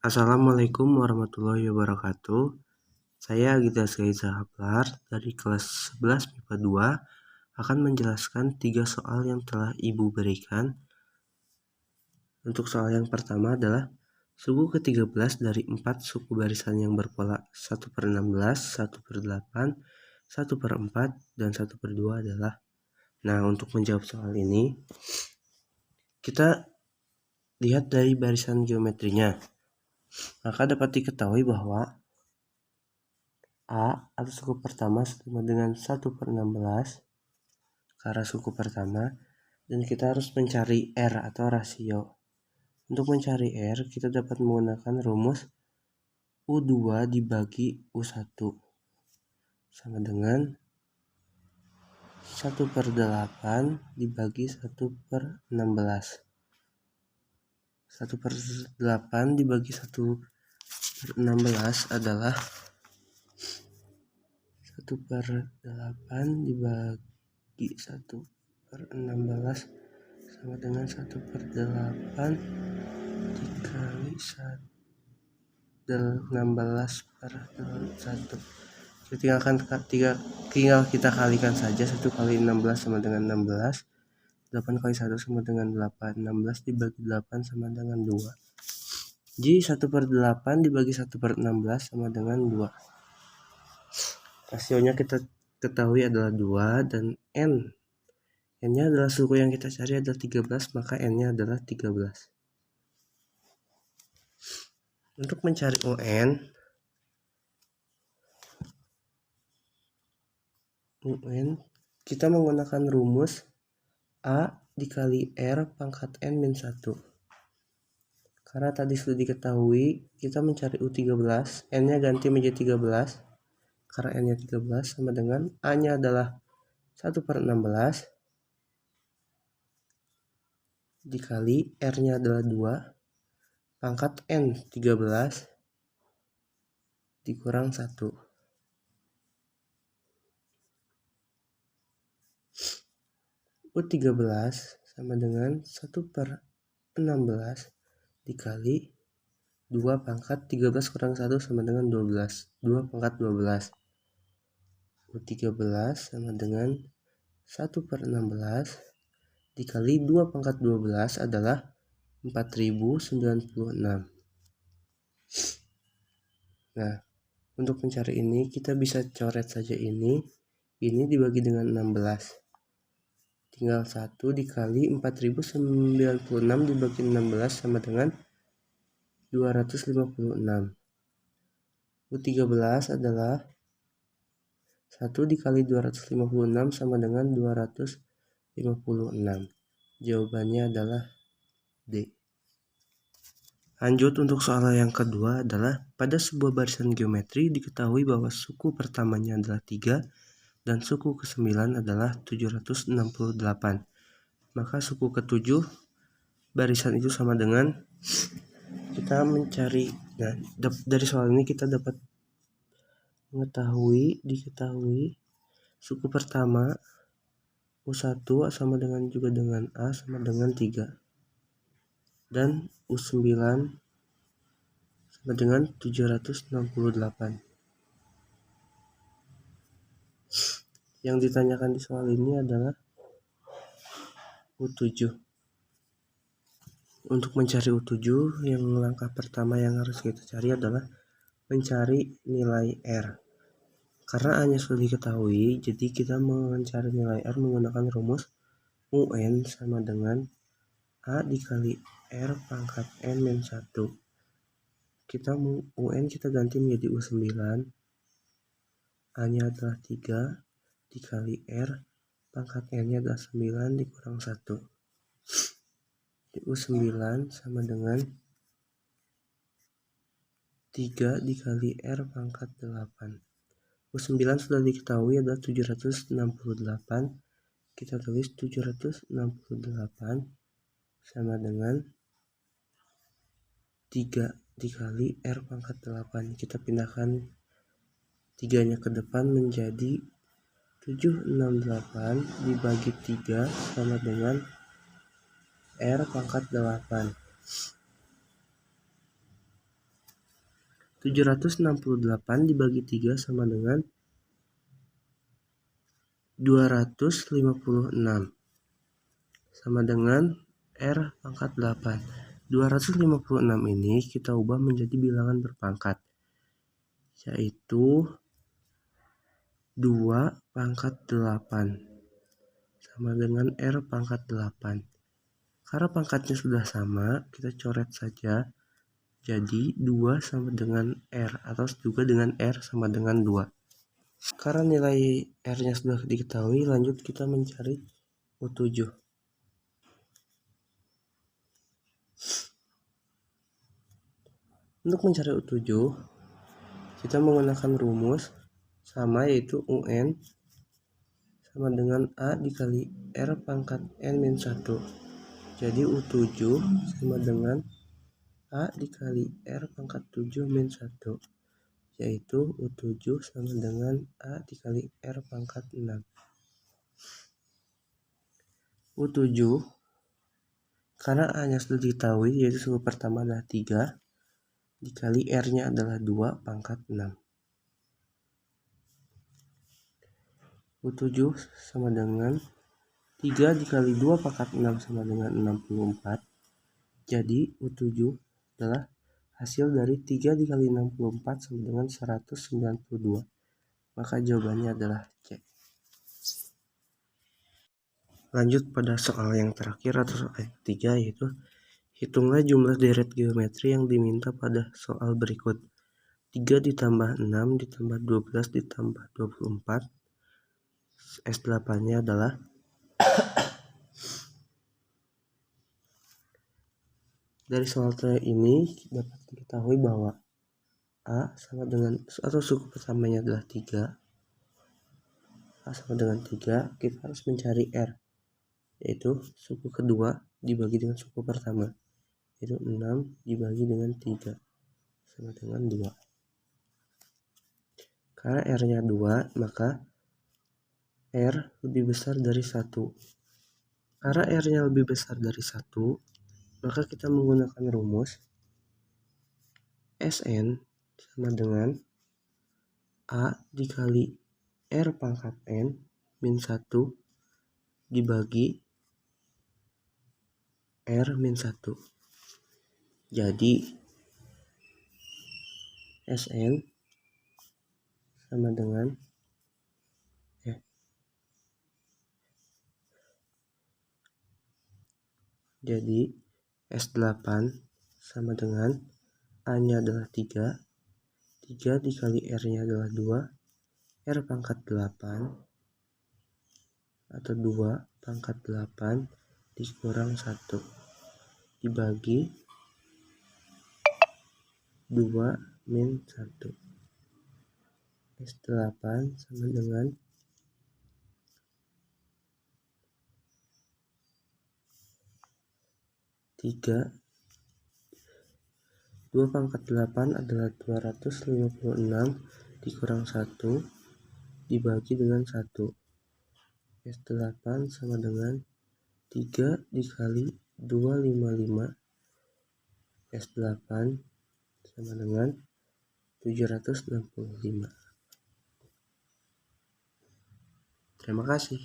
Assalamualaikum warahmatullahi wabarakatuh. Saya Agita Saiza Haplar dari kelas 11 MIPA 2 akan menjelaskan 3 soal yang telah Ibu berikan. Untuk soal yang pertama adalah suku ke-13 dari 4 suku barisan yang berpola 1/16, 1/8, 1/4, dan 1/2 adalah. Nah, untuk menjawab soal ini, kita lihat dari barisan geometrinya. Maka dapat diketahui bahwa A atau suku pertama sama dengan 1/16 karena suku pertama, dan kita harus mencari R atau rasio. Untuk mencari R, kita dapat menggunakan rumus U2 dibagi U1 sama dengan 1/8 dibagi 1/16. 1/8 dibagi 1/16 adalah 1/8 dibagi 1/16 sama dengan 1/8 dikali 16/1. Tinggal kita kalikan saja. 1 kali 16 sama dengan 16, 8 kali 1 sama dengan 8, 16 dibagi 8 sama dengan 2. Jadi 1/8 dibagi 1/16 sama dengan 2. Rasionya kita ketahui adalah 2 dan N-nya adalah suku yang kita cari adalah 13, maka N-nya adalah 13. Untuk mencari UN, kita menggunakan rumus A dikali R pangkat N min 1. Karena tadi sudah diketahui, kita mencari U13, N-nya ganti menjadi 13. Karena N-nya 13 sama dengan A-nya adalah 1/16 dikali R-nya adalah 2 pangkat N 13 dikurang 1. U13 sama dengan 1/16 dikali 2 pangkat 13 kurang 1 sama dengan 12. 2 pangkat 12. U13 sama dengan 1/16 dikali 2 pangkat 12 adalah 4096. Nah, untuk mencari ini kita bisa coret saja ini dibagi dengan 16. Tinggal 1 dikali 4096 dibagi 16 sama dengan 256. U13 adalah 1 dikali 256 sama dengan 256. Jawabannya adalah D. Lanjut untuk soal yang kedua adalah pada sebuah barisan geometri diketahui bahwa suku pertamanya adalah 3 dan suku ke-9 adalah 768. Maka suku ke-7 barisan itu sama dengan kita mencari. Nah, dari soal ini kita dapat diketahui suku pertama U1 sama dengan juga dengan A sama dengan 3 dan U9 sama dengan 768. Yang ditanyakan di soal ini adalah U7. Untuk mencari U7, yang langkah pertama yang harus kita cari adalah mencari nilai R. Karena A-nya sudah diketahui, jadi kita mencari nilai R menggunakan rumus UN sama dengan A dikali R pangkat N min 1. UN kita ganti menjadi U9. A-nya adalah 3 dikali R pangkat N-nya adalah 9 dikurang 1. U9 sama dengan 3 dikali R pangkat 8. U9 sudah diketahui adalah 768. Kita tulis 768 sama dengan 3 dikali R pangkat 8. Kita pindahkan 3-nya ke depan menjadi 768 dibagi 3 sama dengan R pangkat 8. 768 dibagi 3 sama dengan 256 sama dengan R pangkat 8. 256 ini kita ubah menjadi bilangan berpangkat, yaitu 2 pangkat 8 sama dengan R pangkat 8. Karena pangkatnya sudah sama, kita coret saja. Jadi 2 sama dengan R atau juga dengan R sama dengan 2. Karena nilai R-nya sudah diketahui, lanjut kita mencari U7. Untuk mencari U7, kita menggunakan rumus sama, yaitu UN sama dengan A dikali R pangkat N-1. Jadi U7 sama dengan A dikali R pangkat 7 min 1, yaitu U7 sama dengan A dikali R pangkat 6. U7 karena A-nya sudah diketahui, yaitu suku pertama adalah 3 dikali R-nya adalah 2 pangkat 6. U7 sama dengan 3 dikali 2 pangkat 6 sama dengan 64. Jadi U7 adalah hasil dari 3 dikali 64 sama dengan 192. Maka jawabannya adalah C. Lanjut pada soal yang terakhir atau soal yang ketiga, yaitu hitunglah jumlah deret geometri yang diminta pada soal berikut. 3 ditambah 6 ditambah 12 ditambah 24. S8-nya adalah dari soal ini dapat diketahui bahwa A sama dengan, atau suku pertamanya adalah 3. A sama dengan 3, kita harus mencari R, yaitu suku kedua dibagi dengan suku pertama, yaitu 6 dibagi dengan 3 sama dengan 2. Karena R-nya 2, maka R lebih besar dari 1. Karena R-nya lebih besar dari 1, maka kita menggunakan rumus Sn sama dengan A dikali R pangkat N min 1 dibagi R min 1. Jadi Sn sama dengan jadi S8 sama dengan A-nya adalah 3 dikali R-nya adalah 2, R pangkat 8 atau 2 pangkat 8 dikurang 1 dibagi 2 min 1. S8 sama dengan 3. 2 pangkat 8 adalah 256 dikurang 1 dibagi dengan 1. S8 sama dengan 3 dikali 255. S8 sama dengan 765. Terima kasih.